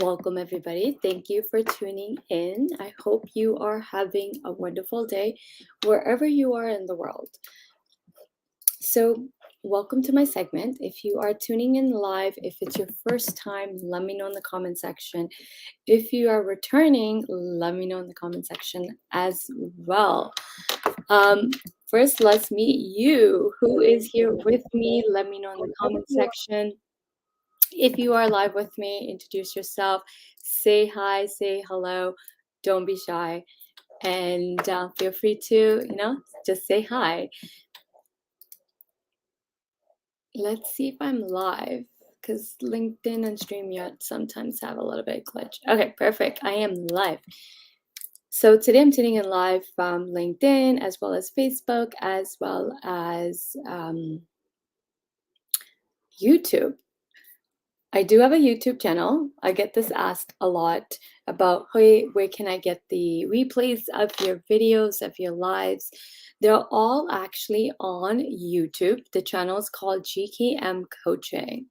Welcome, everybody. Thank you for tuning in. I hope you are having a wonderful day wherever you are in the world. So, welcome to my segment. If you are tuning in live, if it's your first time, let me know in the comment section. If you are returning, let me know in the comment section as well. Um, First, let's meet you. Who is here with me? Let me know in the comment section. If you are live with me, introduce yourself, say hi, say hello, don't be shy, and feel free to, just say hi. Let's see if I'm live because LinkedIn and StreamYard sometimes have a little bit of glitch. Okay, perfect. I am live. So today I'm tuning in live from LinkedIn as well as Facebook as well as YouTube. I do have a YouTube channel. I get this asked a lot about, hey, where can I get the replays of your videos, of your lives? They're all actually on YouTube. The channel is called GKM Coaching.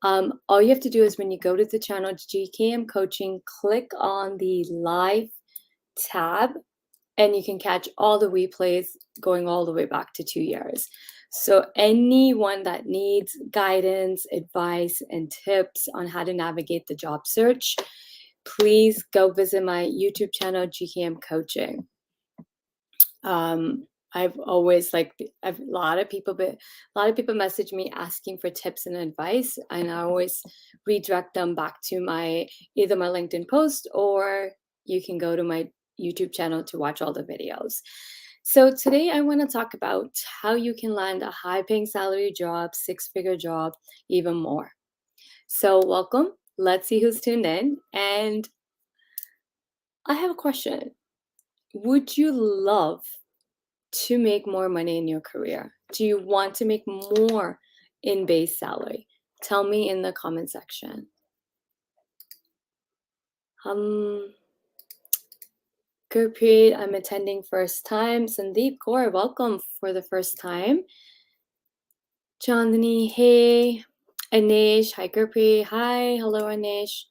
All you have to do is when you go to the channel GKM Coaching, click on the live tab, and you can catch all the replays going all the way back to 2 years. So anyone that needs guidance, advice, and tips on how to navigate the job search, please go visit my YouTube channel, GKM Coaching. I've always a lot of people message me asking for tips and advice, and I always redirect them back to either my LinkedIn post, or you can go to my YouTube channel to watch all the videos. So today I want to talk about how you can land a high-paying salary job, six-figure job, even more. So welcome. Let's see who's tuned in. And I have a question. Would you love to make more money in your career? Do you want to make more in base salary? Tell me in the comment section. Gurpreet, I'm attending first time. Sandeep Kaur, welcome for the first time. Chandani, hey. Anish, hi Gurpreet. Hi, hello Anish.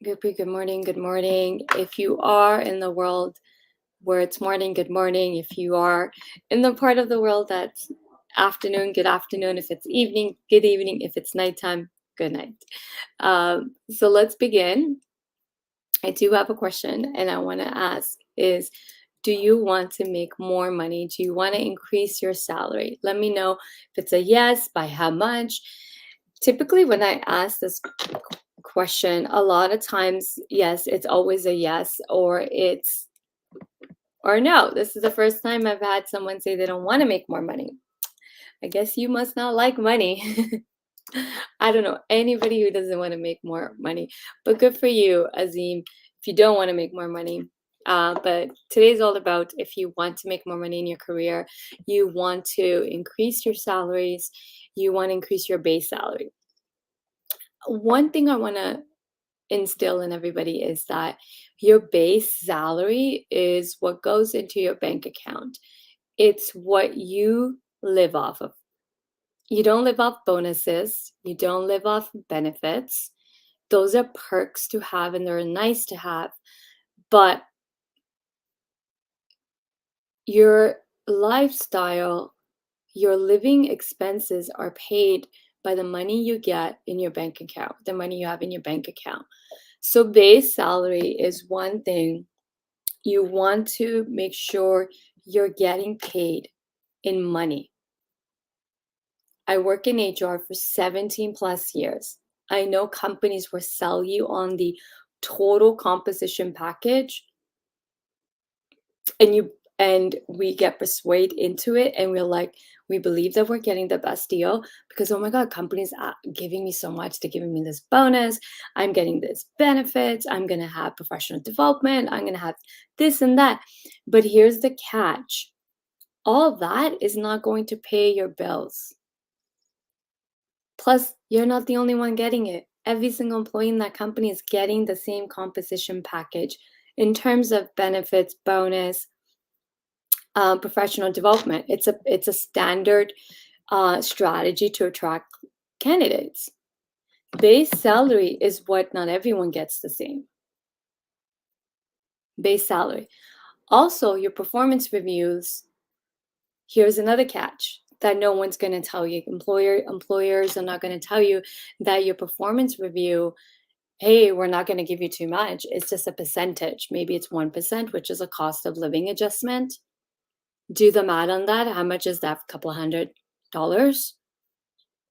Gurpreet, good morning, good morning. If you are in the world where it's morning, good morning. If you are in the part of the world that's afternoon, good afternoon. If it's evening, good evening. If it's nighttime, good night. So let's begin. I do have a question, and I want to ask is, do you want to make more money? Do you want to increase your salary? Let me know if it's a yes, by how much. Typically, when I ask this question, a lot of times, yes, it's always a yes, or no. This is the first time I've had someone say they don't want to make more money. I guess you must not like money. I don't know anybody who doesn't want to make more money, but good for you, Azim, if you don't want to make more money. But today's all about if you want to make more money in your career, you want to increase your salaries, you want to increase your base salary. One thing I want to instill in everybody is that your base salary is what goes into your bank account. It's what you live off of. You don't live off bonuses. You don't live off benefits. Those are perks to have and they're nice to have. But your lifestyle, your living expenses are paid by the money you get in your bank account, the money you have in your bank account. So base salary is one thing. You want to make sure you're getting paid in money. I work in HR for 17 plus years. I know companies will sell you on the total composition package, and we get persuaded into it, and we're like, we believe that we're getting the best deal because, oh my God, companies are giving me so much. They're giving me this bonus. I'm getting this benefits. I'm going to have professional development. I'm going to have this and that. But here's the catch. All that is not going to pay your bills. Plus, you're not the only one getting it. Every single employee in that company is getting the same composition package in terms of benefits, bonus, professional development. It's a standard strategy to attract candidates. Base salary is what not everyone gets the same. Base salary. Also, your performance reviews, here's another catch that no one's going to tell you. Employers are not going to tell you that your performance review, hey, we're not going to give you too much. It's just a percentage. Maybe it's 1%, which is a cost of living adjustment. Do the math on that. How much is that? A couple $100?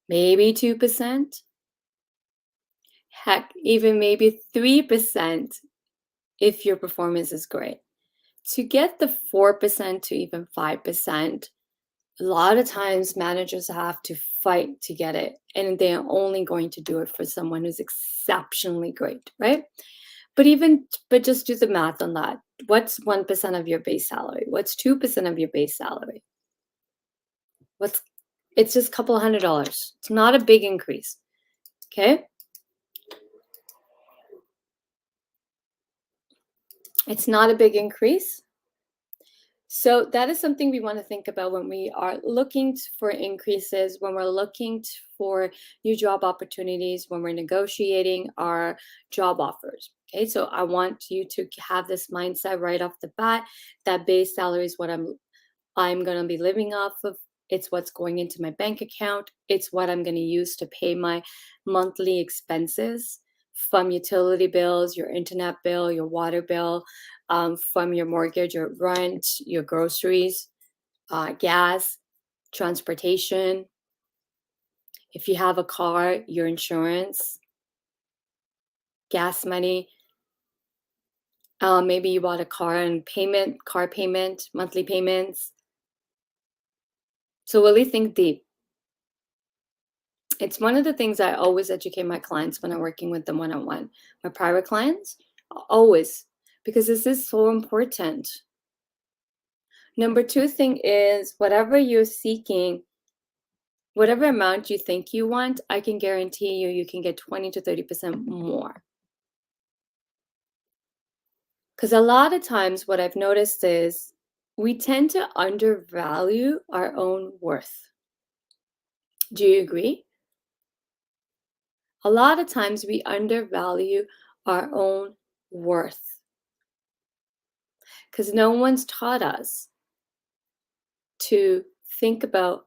Maybe 2%. Heck, even maybe 3% if your performance is great. To get the 4% to even 5%, a lot of times managers have to fight to get it, and they're only going to do it for someone who's exceptionally great, right? But just do the math on that. What's 1% of your base salary? What's 2% of your base salary? What's It's just a couple $100. It's not a big increase. Okay? It's not a big increase. So that is something we want to think about when we are looking for increases, when we're looking for new job opportunities, when we're negotiating our job offers. Okay, so I want you to have this mindset right off the bat that base salary is what I'm going to be living off of. It's what's going into my bank account. It's what I'm going to use to pay my monthly expenses, from utility bills, your internet bill, your water bill, from your mortgage, your rent, your groceries, gas, transportation. If you have a car, your insurance, gas money. Maybe you bought a car and car payment, monthly payments. So really think deep. It's one of the things I always educate my clients when I'm working with them one-on-one. My private clients, always, because this is so important. Number two thing is, whatever you're seeking, whatever amount you think you want, I can guarantee you can get 20 to 30% more. Because a lot of times what I've noticed is we tend to undervalue our own worth. Do you agree? A lot of times we undervalue our own worth because no one's taught us to think about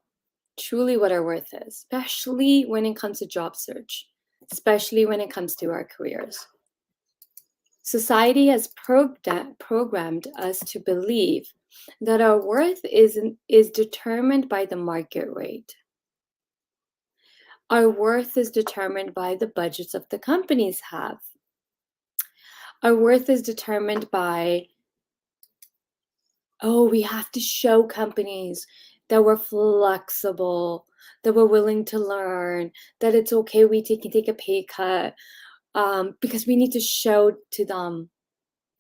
truly what our worth is, especially when it comes to job search, especially when it comes to our careers. Society has programmed us to believe that our worth is determined by the market rate. Our worth is determined by the budgets of the companies have. Our worth is determined by, oh, we have to show companies that we're flexible, that we're willing to learn, that it's okay we can take a pay cut, because we need to show to them,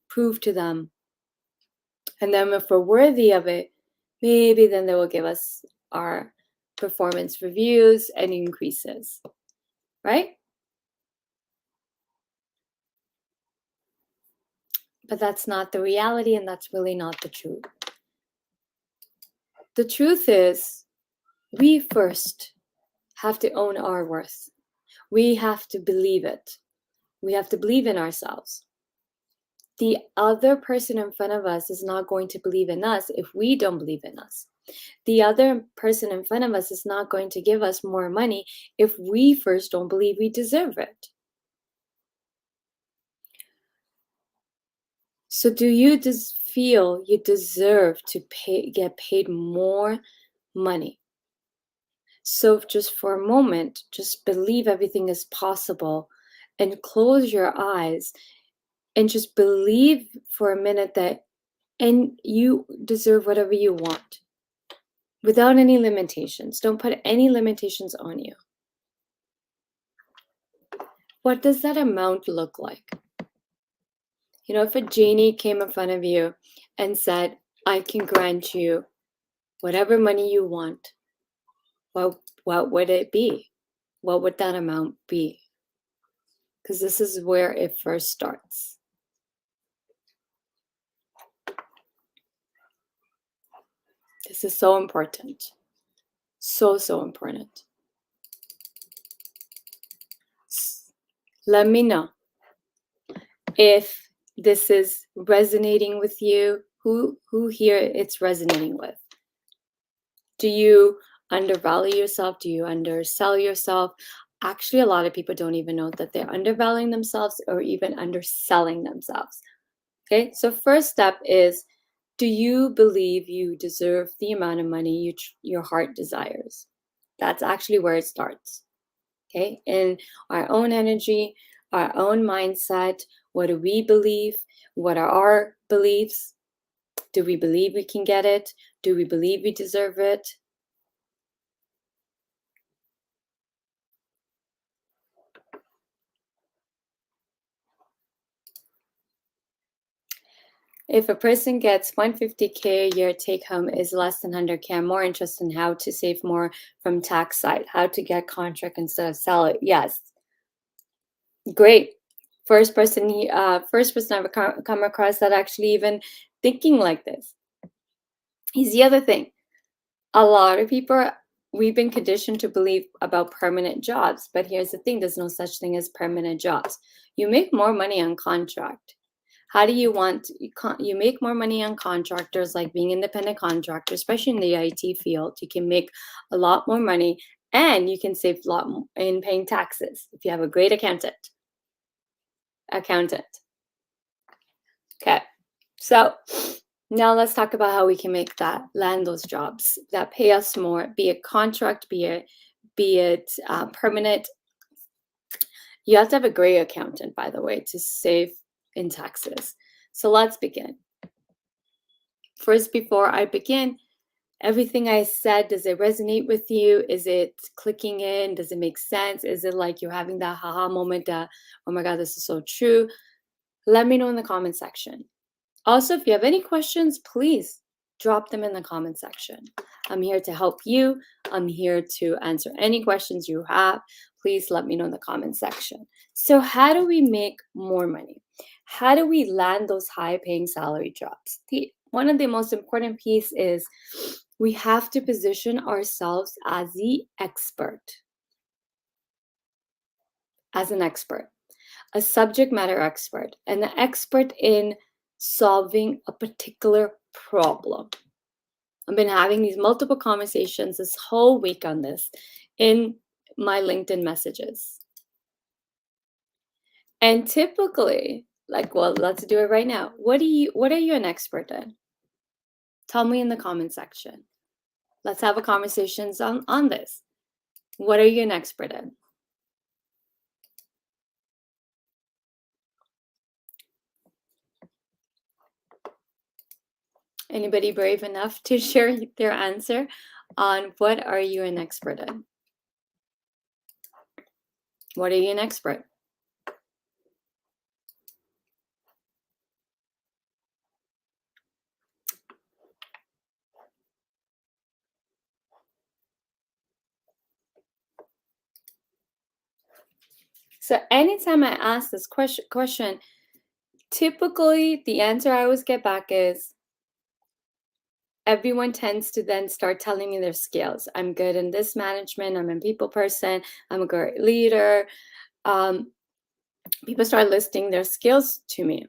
prove to them. And then if we're worthy of it, maybe then they will give us our performance reviews and increases, right? But that's not the reality, and that's really not the truth. The truth is, we first have to own our worth. We have to believe it. We have to believe in ourselves. The other person in front of us is not going to believe in us if we don't believe in us. The other person in front of us is not going to give us more money if we first don't believe we deserve it. So do you just feel you deserve to get paid more money? So just for a moment, just believe everything is possible and close your eyes and just believe for a minute that and you deserve whatever you want without any limitations. Don't put any limitations on you. What does that amount look like? You know, if a genie came in front of you and said, I can grant you whatever money you want, what would it be? What would that amount be? Because this is where it first starts. This is so important. So important. Let me know if this is resonating with you. Who here it's resonating with? Do you undervalue yourself? Do you undersell yourself? Actually, a lot of people don't even know that they're undervaluing themselves or even underselling themselves. Okay, so first step is, do you believe you deserve the amount of money your heart desires? That's actually where it starts. Okay, in our own energy, our own mindset. What do we believe? What are our beliefs? Do we believe we can get it? Do we believe we deserve it? If a person gets 150K a year take home is less than 100K, I'm more interested in how to save more from tax side, how to get contract instead of salary. Yes, great. First person I've come across that actually even thinking like this. Here's the other thing. A lot of people, we've been conditioned to believe about permanent jobs, but here's the thing, there's no such thing as permanent jobs. You make more money on contract. How do you want, you make more money on contractors, like being independent contractor, especially in the IT field. You can make a lot more money and you can save a lot in paying taxes if you have a great accountant. Okay, so now let's talk about how we can make that, land those jobs that pay us more, be it contract, be it permanent. You have to have a great accountant, by the way, to save in taxes. So let's begin. First, before I begin, everything I said, does it resonate with you? Is it clicking in? Does it make sense? Is it like you're having that haha moment that, oh my God, this is so true? Let me know in the comment section. Also, if you have any questions, please drop them in the comment section. I'm here to help you. I'm here to answer any questions you have. Please let me know in the comment section. So how do we make more money? How do we land those high paying salary jobs? One of the most important piece is we have to position ourselves as the expert, as an expert, a subject matter expert, and an expert in solving a particular problem. I've been having these multiple conversations this whole week on this in my LinkedIn messages. And typically, like, well, let's do it right now. What are you an expert in? Tell me in the comment section. Let's have a conversation on this. What are you an expert in? Anybody brave enough to share their answer on what are you an expert in? What are you an expert? So anytime I ask this question, typically the answer I always get back is, everyone tends to then start telling me their skills. I'm good in this management. I'm a people person. I'm a great leader. People start listing their skills to me.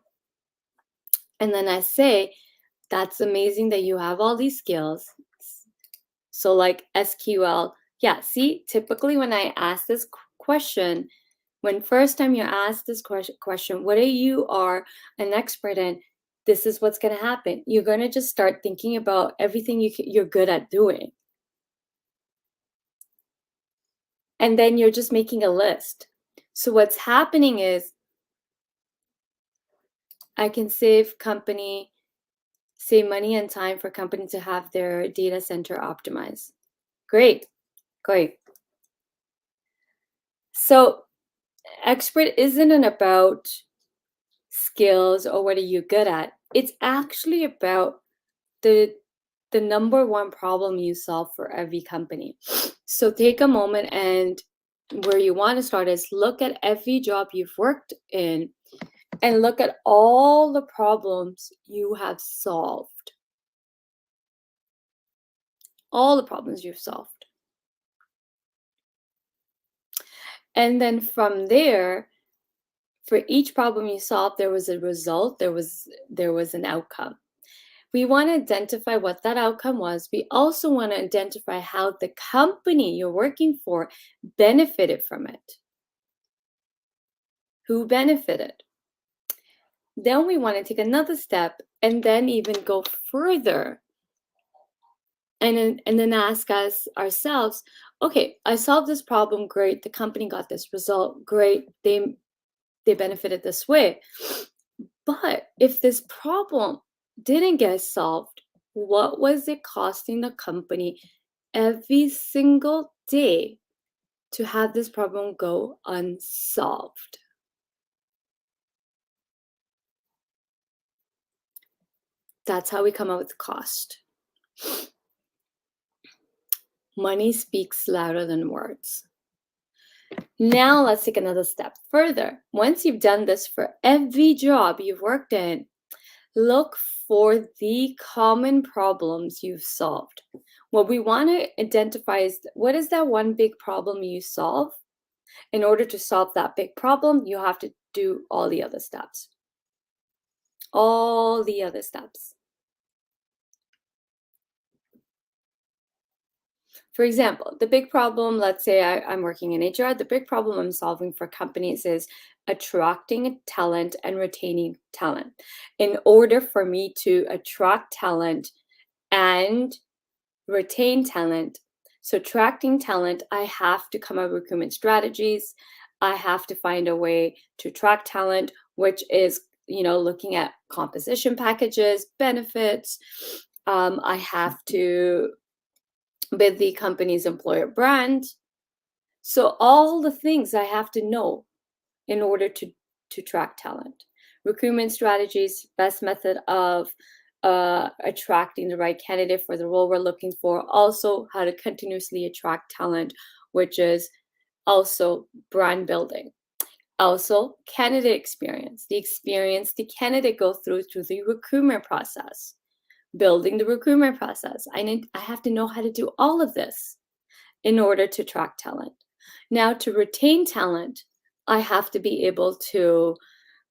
And then I say, that's amazing that you have all these skills. So like SQL, yeah, see, typically when I ask this question, when first time you ask this question, what you are an expert in, this is what's going to happen. You're going to just start thinking about everything you're good at doing. And then you're just making a list. So what's happening is, I can save money and time for company to have their data center optimized. Great, great. So expert isn't about skills or what are you good at. It's actually about the number one problem you solve for every company. So take a moment, and where you want to start is look at every job you've worked in and look at all the problems you have solved. All the problems you've solved. And then from there, For each problem you solved, there was a result, there was an outcome. We want to identify what that outcome was. We also want to identify how the company you're working for benefited from it. Who benefited? Then we want to take another step and then even go further and then ask us ourselves, okay, I solved this problem, great. The company got this result, great. They benefited this way. But if this problem didn't get solved, what was it costing the company every single day to have this problem go unsolved? That's how we come up with cost. Money speaks louder than words. Now let's take another step further. Once you've done this for every job you've worked in, look for the common problems you've solved. What we want to identify is, what is that one big problem you solve? In order to solve that big problem, you have to do all the other steps. All the other steps. For example, the big problem, let's say I'm working in HR, the big problem I'm solving for companies is attracting talent and retaining talent. In order for me to attract talent and retain talent, so attracting talent, I have to come up with recruitment strategies. I have to find a way to attract talent, which is, looking at composition packages, benefits. I have to build the company's employer brand. So all the things I have to know in order to attract talent. Recruitment strategies, best method of attracting the right candidate for the role we're looking for. Also, how to continuously attract talent, which is also brand building. Also, candidate experience, the experience the candidate go through the recruitment process. Building the recruitment process. I have to know how to do all of this in order to attract talent. Now, to retain talent, I have to be able to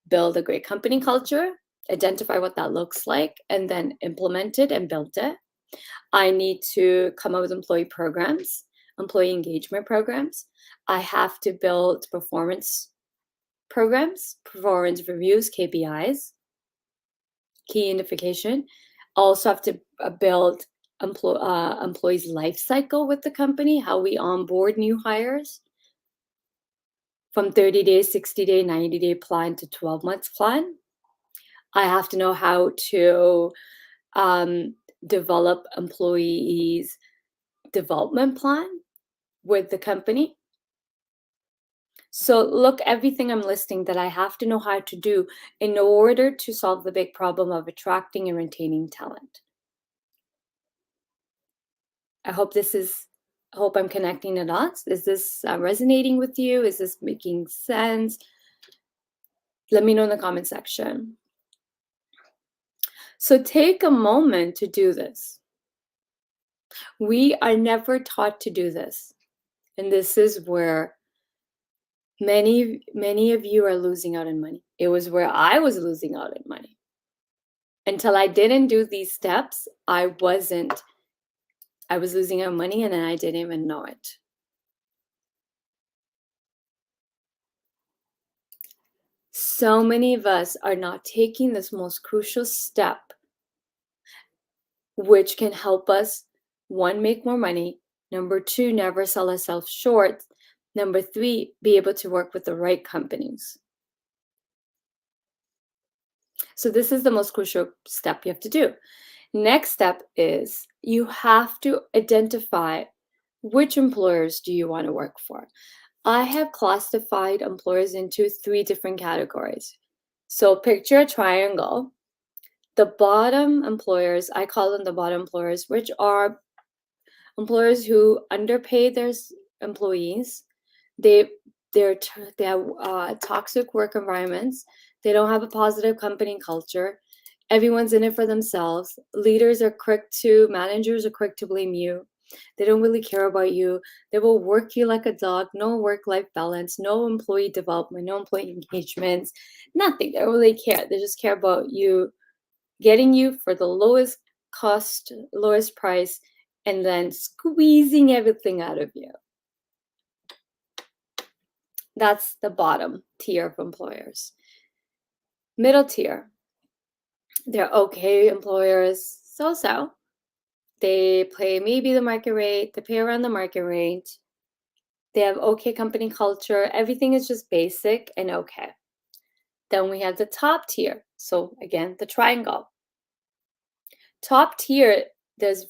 build a great company culture, identify what that looks like, and then implement it and build it. I need to come up with employee programs, employee engagement programs. I have to build performance programs, performance reviews, KPIs, key identification. Also have to build employees' life cycle with the company, how we onboard new hires from 30-day, 60-day, 90-day plan to 12 months plan. I have to know how to develop employees' development plan with the company. So look, everything I'm listing that I have to know how to do in order to solve the big problem of attracting and retaining talent. I hope I'm connecting the dots. Is this resonating with you? Is this making sense? Let me know in the comment section. So take a moment to do this. We are never taught to do this. And this is where many of you are losing out on money. It was where I was losing out on money. Until I didn't do these steps, I was losing out money and I didn't even know it. So many of us are not taking this most crucial step, which can help us, one, make more money. Number two, never sell ourselves short. Number three, be able to work with the right companies. So this is the most crucial step you have to do. Next step is you have to identify which employers do you want to work for. I have classified employers into 3 different categories. So picture a triangle. The bottom employers, I call them the bottom employers, which are employers who underpay their employees. They have toxic work environments. They don't have a positive company culture. Everyone's in it for themselves. Managers are quick to blame you. They don't really care about you. They will work you like a dog, no work-life balance, no employee development, no employee engagements, nothing. They don't really care. They just care about you, getting you for the lowest cost, lowest price, and then squeezing everything out of you. That's the bottom tier of employers. Middle tier, they're okay employers, so. They pay maybe the market rate, they pay around the market rate. They have okay company culture. Everything is just basic and okay. Then we have the top tier. So again, the triangle. Top tier, there's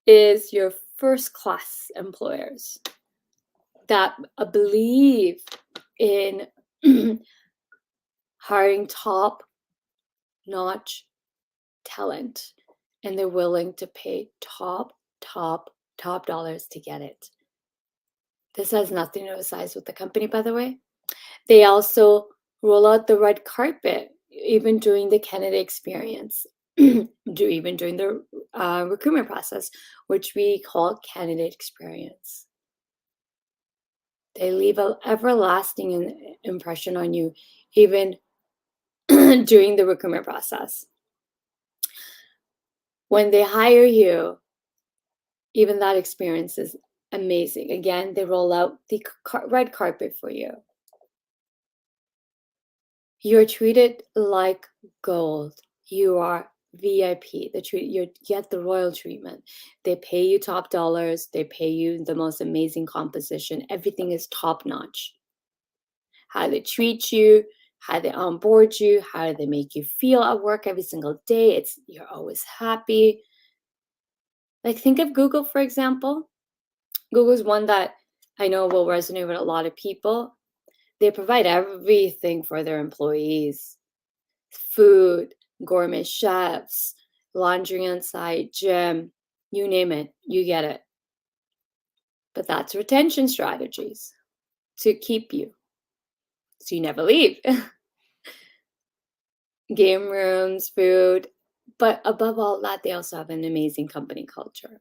is your first class employers that believe in hiring top notch talent, and they're willing to pay top dollars to get it. This has nothing to do with size with the company, by the way. They also roll out the red carpet even during the candidate experience, even during the recruitment process, which we call candidate experience. They leave an everlasting impression on you, even during the recruitment process. When they hire you, even that experience is amazing. Again, they roll out the red carpet for you. You're treated like gold. You are VIP. You get the royal treatment. They pay you top dollars. They pay you the most amazing composition. Everything is top notch. How they treat you, how they onboard you, how they make you feel at work every single day. You're always happy. Like, think of Google, for example. Google's one that I know will resonate with a lot of people. They provide everything for their employees. Food, gourmet chefs, laundry on site, gym, you name it, you get it. But that's retention strategies to keep you, so you never leave. Game rooms, food, but above all that, they also have an amazing company culture.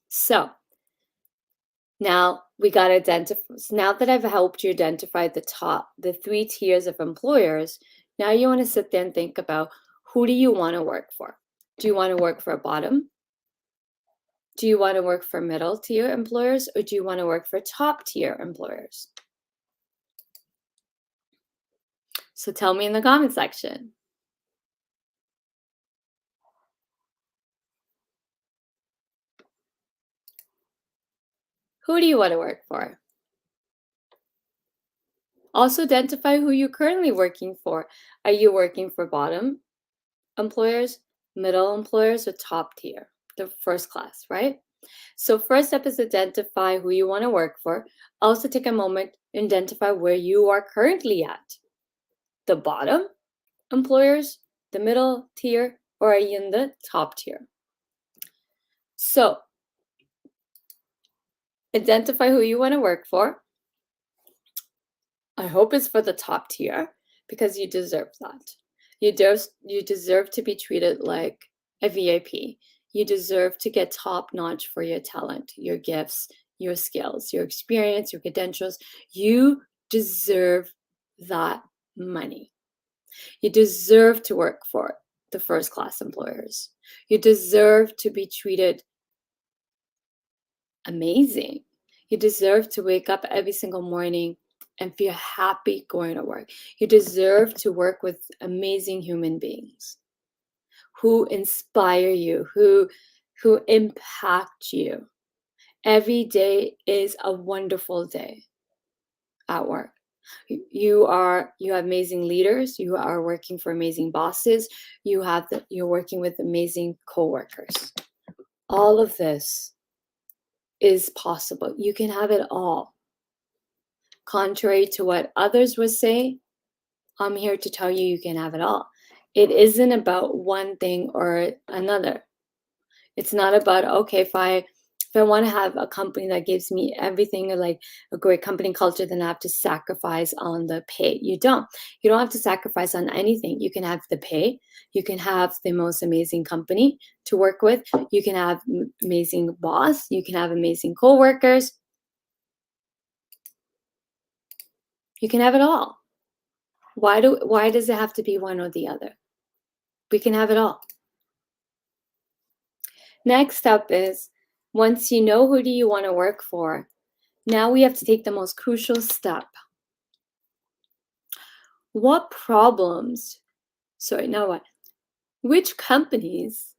So now we got to identify. Now that I've helped you identify the 3 tiers of employers, now you want to sit there and think about, who do you want to work for? Do you want to work for a bottom? Do you want to work for middle tier employers, or do you want to work for top tier employers? So tell me in the comment section. Who do you want to work for? Also identify who you're currently working for. Are you working for bottom employers, middle employers, or top tier, the first class, right? So first step is identify who you want to work for. Also take a moment and identify where you are currently at. The bottom employers, the middle tier, or are you in the top tier? So identify who you want to work for. I hope it's for the top tier, because you deserve that. You deserve to be treated like a VIP. You deserve to get top notch for your talent, your gifts, your skills, your experience, your credentials. You deserve that money. You deserve to work for the first class employers. You deserve to be treated amazing. You deserve to wake up every single morning and feel happy going to work. You deserve to work with amazing human beings who inspire you, who impact you. Every day is a wonderful day at work. You have amazing leaders, you are working for amazing bosses, you're working with amazing coworkers. All of this is possible. You can have it all. Contrary to what others would say, I'm here to tell you you can have it all. It isn't about one thing or another. It's not about, okay, if I If I want to have a company that gives me everything, like a great company culture, then I have to sacrifice on the pay. You don't. You don't have to sacrifice on anything. You can have the pay. You can have the most amazing company to work with. You can have amazing boss. You can have amazing coworkers. You can have it all. Why does it have to be one or the other? We can have it all. Next up is, once you know who do you want to work for, now we have to take the most crucial step. What problems, sorry, now what? Which companies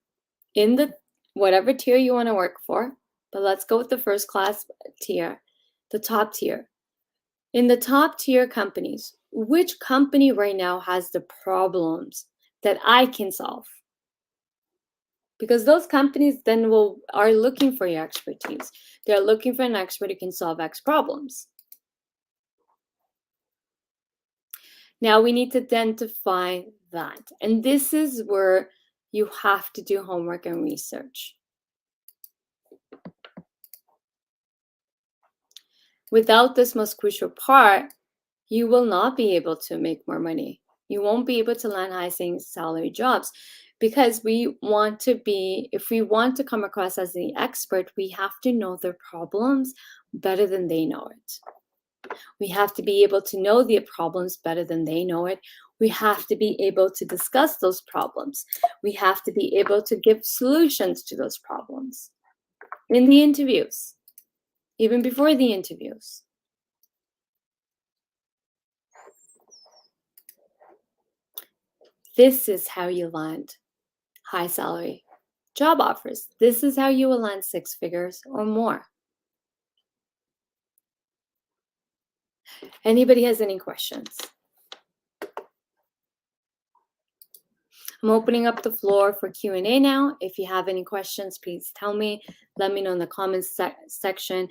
in the whatever tier you want to work for, but let's go with the first class tier, the top tier. In the top tier companies, which company right now has the problems that I can solve? Because those companies then are looking for your expertise. They're looking for an expert who can solve X problems. Now we need to identify that. And this is where you have to do homework and research. Without this most crucial part, you will not be able to make more money. You won't be able to land high salary jobs, because if we want to come across as the expert, we have to know their problems better than they know it. We have to be able to know the problems better than they know it. We have to be able to discuss those problems. We have to be able to give solutions to those problems in the interviews, even before the interviews. This is how you land high salary job offers. This is how you will land 6 figures or more. Anybody has any questions? I'm opening up the floor for Q&A now. If you have any questions, please tell me. Let me know in the comments section.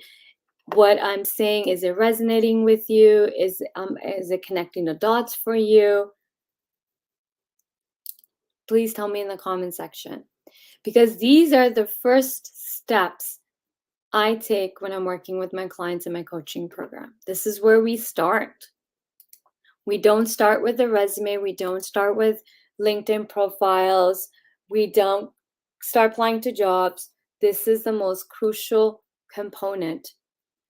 What I'm saying, is it resonating with you? Is it connecting the dots for you? Please tell me in the comment section, because these are the first steps I take when I'm working with my clients in my coaching program. This is where we start. We don't start with a resume. We don't start with LinkedIn profiles. We don't start applying to jobs. This is the most crucial component,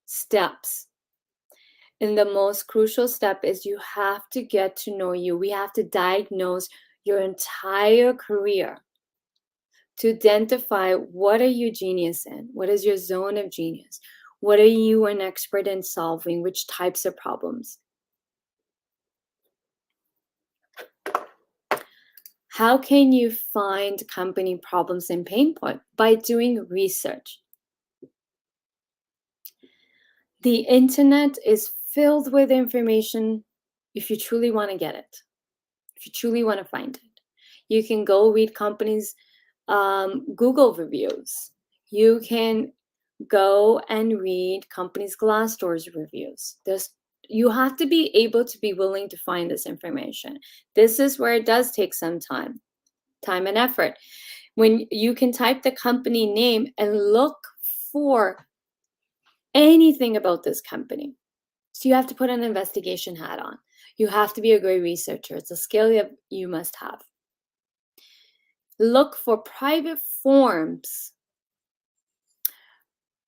steps. And the most crucial step is you have to get to know you. We have to diagnose your entire career to identify, what are you genius in? What is your zone of genius? What are you an expert in solving? Which types of problems? How can you find company problems and pain point? By doing research. The internet is filled with information if you truly want to get it, if you truly want to find it. You can go read companies' Google reviews. You can go and read companies' Glassdoor's reviews. You have to be able to be willing to find this information. This is where it does take some time and effort. When you can type the company name and look for anything about this company. So you have to put an investigation hat on. You have to be a great researcher. It's a skill you must have. Look for private forums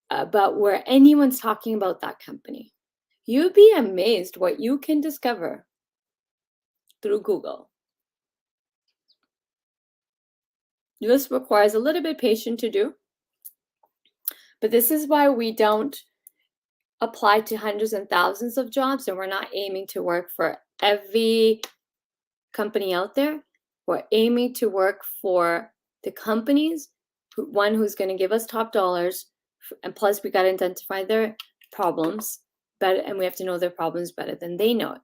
about where anyone's talking about that company. You'd be amazed what you can discover through Google. This requires a little bit of patience to do, but this is why we don't apply to hundreds and thousands of jobs, and we're not aiming to work for every company out there. We're aiming to work for the companies, who's going to give us top dollars, and plus we got to identify their problems better, and we have to know their problems better than they know it.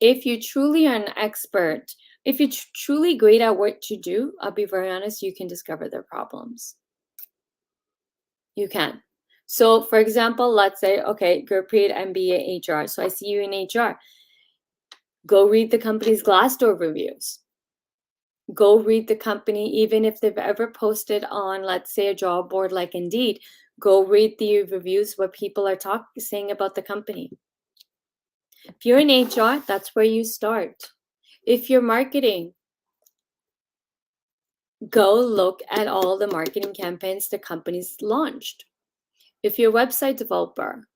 If you truly are an expert, if you're truly great at what you do, I'll be very honest, you can discover their problems. You can. So for example, let's say, okay, Gurpreet, MBA HR. So I see you in HR. Go read the company's Glassdoor reviews. Go read the company, even if they've ever posted on, let's say, a job board like Indeed. Go read the reviews, what people are saying about the company. If you're in HR, that's where you start. If you're marketing, go look at all the marketing campaigns the company's launched. If you're a website developer,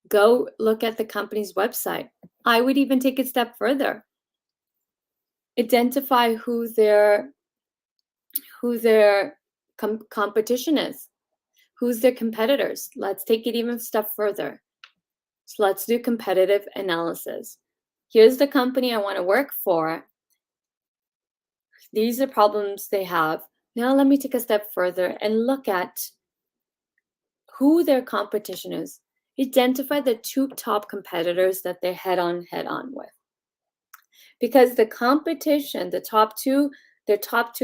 go look at the company's website. I would even take it a step further. Identify who their competition is, who's their competitors. Let's take it even a step further. So let's do competitive analysis. Here's the company I want to work for. These are problems they have. Now let me take a step further and look at who their competition is. Identify the two top competitors that they're head-on with. Because the competition, their top two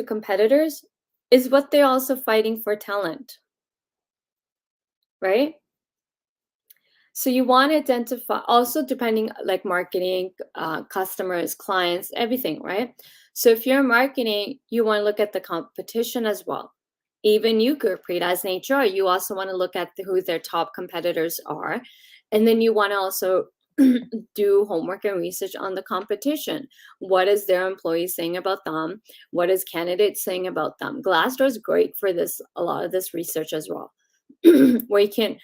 competitors is what they're also fighting for talent, right? So you want to identify, also depending like marketing, customers, clients, everything, right? So if you're marketing, you want to look at the competition as well. Even you, Gurpreet, as an HR, you also want to look at who their top competitors are. And then you want to also do homework and research on the competition. What is their employees saying about them? What is candidates saying about them? Glassdoor is great for this, a lot of this research as well, where you can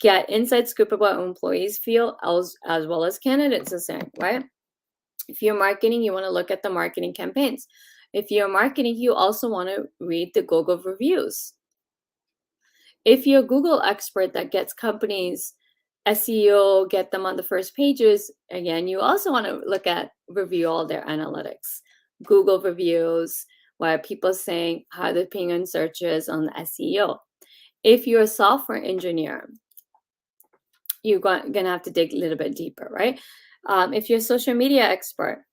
get inside scoop about how employees feel as well as candidates are saying, right? If you're marketing, you want to look at the marketing campaigns. If you're marketing, you also want to read the Google reviews. If you're a Google expert that gets companies SEO, get them on the first pages, again, you also want to review all their analytics. Google reviews, what people saying, how they're pinging in searches on the SEO. If you're a software engineer, you're going to have to dig a little bit deeper, right? If you're a social media expert,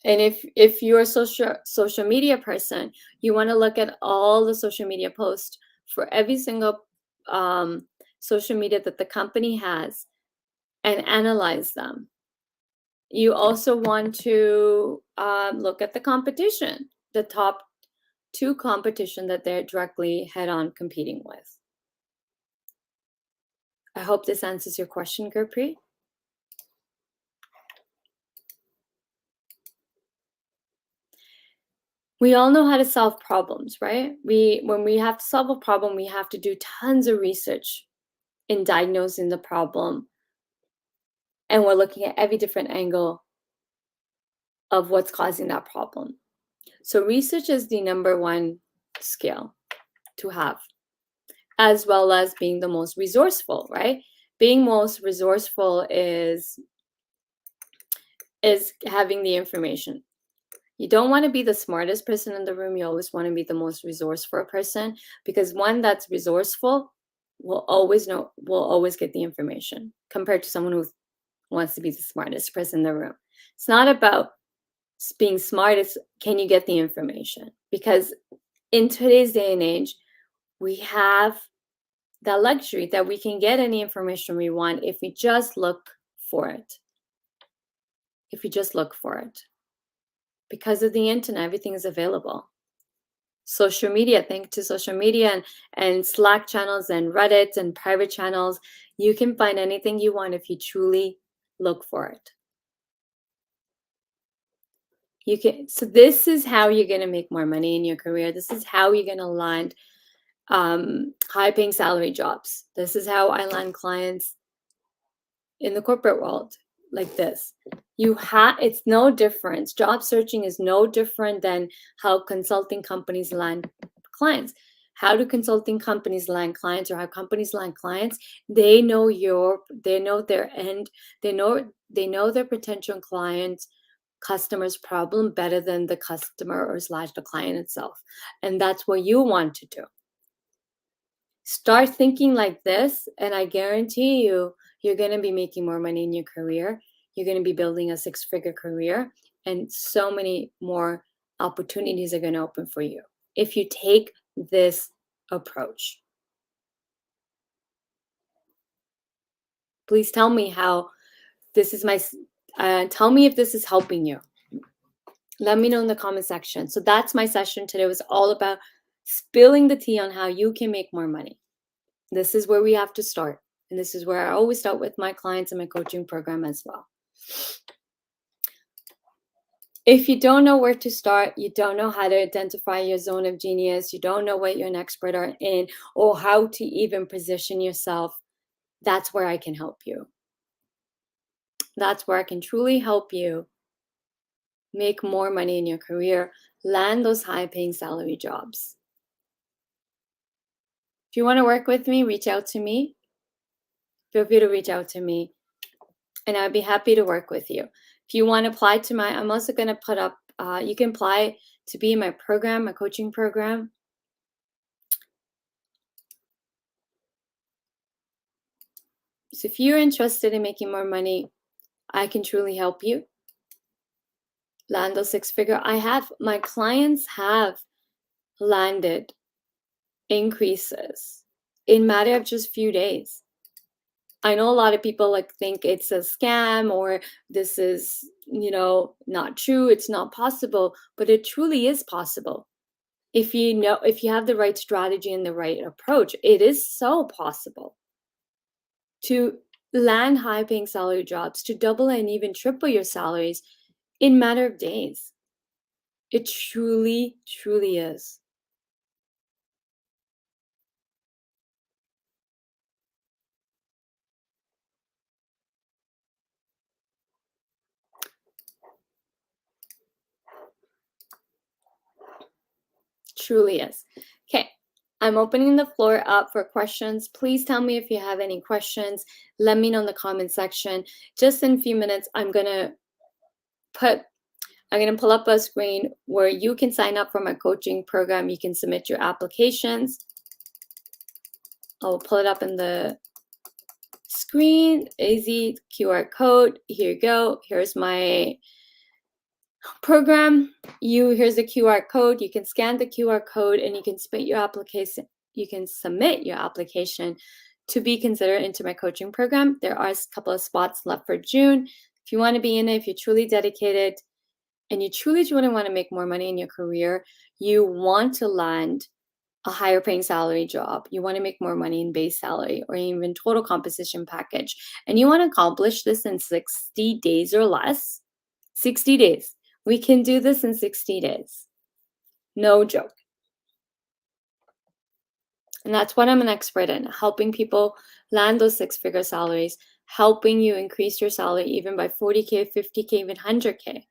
and if you're a social media person, you want to look at all the social media posts for every single social media that the company has and analyze them. You also want to look at the competition, the top two competition that they're directly head-on competing with. I hope this answers your question, Gurpreet. We all know how to solve problems, right? When we have to solve a problem, we have to do tons of research in diagnosing the problem. And we're looking at every different angle of what's causing that problem. So research is the number one skill to have, as well as being the most resourceful, right? Being most resourceful is having the information. You don't want to be the smartest person in the room. You always want to be the most resourceful person, because one that's resourceful will always get the information compared to someone who wants to be the smartest person in the room. It's not about being smart, it's can you get the information? Because in today's day and age, we have that luxury that we can get any information we want if we just look for it. If we just look for it. Because of the internet, everything is available. Social media, thanks to social media and Slack channels and Reddit and private channels, you can find anything you want if you truly look for it. So this is how you're going to make more money in your career. This is how you're going to land high-paying salary jobs. This is how I land clients in the corporate world like this. It's no different. Job searching is no different than how consulting companies land clients. How do consulting companies land clients, or how companies land clients? They know their end. They know their potential clients, customer's problem better than the customer or / the client itself. And that's what you want to do. Start thinking like this, and I guarantee you're going to be making more money in your career. You're going to be building a 6-figure career, and so many more opportunities are going to open for you if you take this approach. Please tell me how this is tell me if this is helping you. Let me know in the comment section. So that's my session today. It was all about spilling the tea on how you can make more money. This is where we have to start. And this is where I always start with my clients in my coaching program as well. If you don't know where to start, you don't know how to identify your zone of genius, you don't know what you're an expert in, or how to even position yourself, that's where I can help you. That's where I can truly help you make more money in your career, land those high-paying salary jobs. If you want to work with me, reach out to me. Feel free to reach out to me, and I'd be happy to work with you. If you want to apply to I'm also going to put up, you can apply to be in my program, my coaching program. So if you're interested in making more money, I can truly help you land those six-figure. My clients have landed increases in matter of just few days. I know a lot of people think it's a scam or this is, not true. It's not possible, but it truly is possible. If you have the right strategy and the right approach, it is so possible to land high-paying salary jobs, to double and even triple your salaries in matter of days. It truly, truly is. Truly is. Okay, I'm opening the floor up for questions. Please tell me if you have any questions. Let me know in the comment section. Just in a few minutes, I'm gonna pull up a screen where you can sign up for my coaching program. You can submit your applications. I'll pull it up in the screen. Easy QR code. Here you go. Here's my program. Here's the QR code. You can scan the QR code and you can submit your application. You can submit your application to be considered into my coaching program. There are a couple of spots left for June. If you want to be in it, if you're truly dedicated and you truly want to make more money in your career, you want to land a higher paying salary job, you want to make more money in base salary or even total compensation package, and you want to accomplish this in 60 days or less, 60 days. We can do this in 60 days. No joke. And that's what I'm an expert in, helping people land those six-figure salaries, helping you increase your salary even by 40K, 50K, even 100K.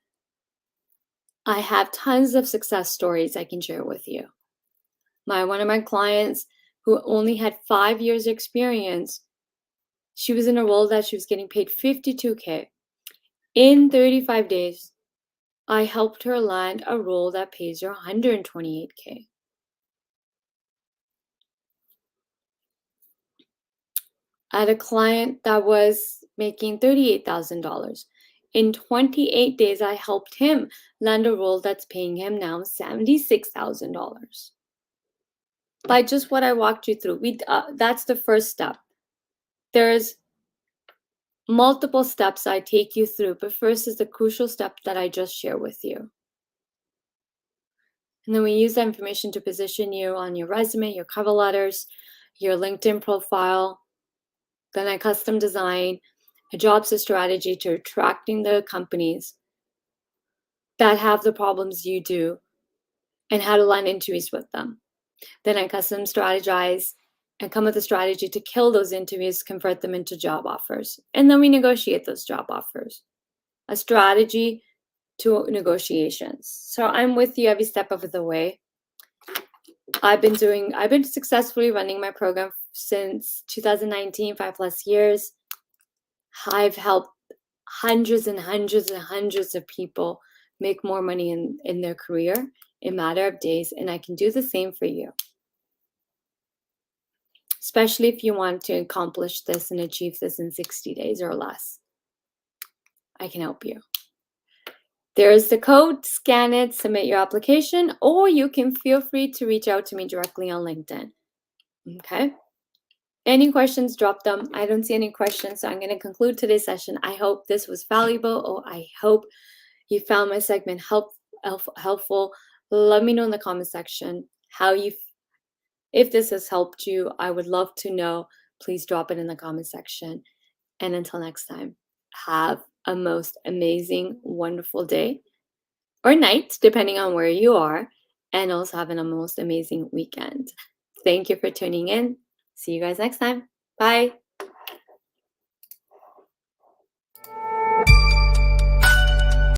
I have tons of success stories I can share with you. One of my clients who only had 5 years experience, she was in a role that she was getting paid 52K. In 35 days, I helped her land a role that pays her 128K. I had a client that was making $38,000. In 28 days, I helped him land a role that's paying him now $76,000. By just what I walked you through, that's the first step. There's multiple steps I take you through, but first is the crucial step that I just shared with you. And then we use that information to position you on your resume, your cover letters, your LinkedIn profile. Then I custom design a jobs strategy to attracting the companies that have the problems you do and how to land interviews with them. Then I custom strategize and come with a strategy to kill those interviews, convert them into job offers. And then we negotiate those job offers. A strategy to negotiations. So I'm with you every step of the way. I've been successfully running my program since 2019, 5+ years. I've helped hundreds and hundreds and hundreds of people make more money in their career in a matter of days, and I can do the same for you. Especially if you want to accomplish this and achieve this in 60 days or less. I can help you. There's the code, scan it, submit your application, or you can feel free to reach out to me directly on LinkedIn. Okay? Any questions, drop them. I don't see any questions, so I'm going to conclude today's session. I hope this was valuable, or I hope you found my segment helpful. Let me know in the comment section how you If this has helped you, I would love to know. Please drop it in the comment section. And until next time, have a most amazing, wonderful day or night, depending on where you are, and also having a most amazing weekend. Thank you for tuning in. See you guys next time. Bye.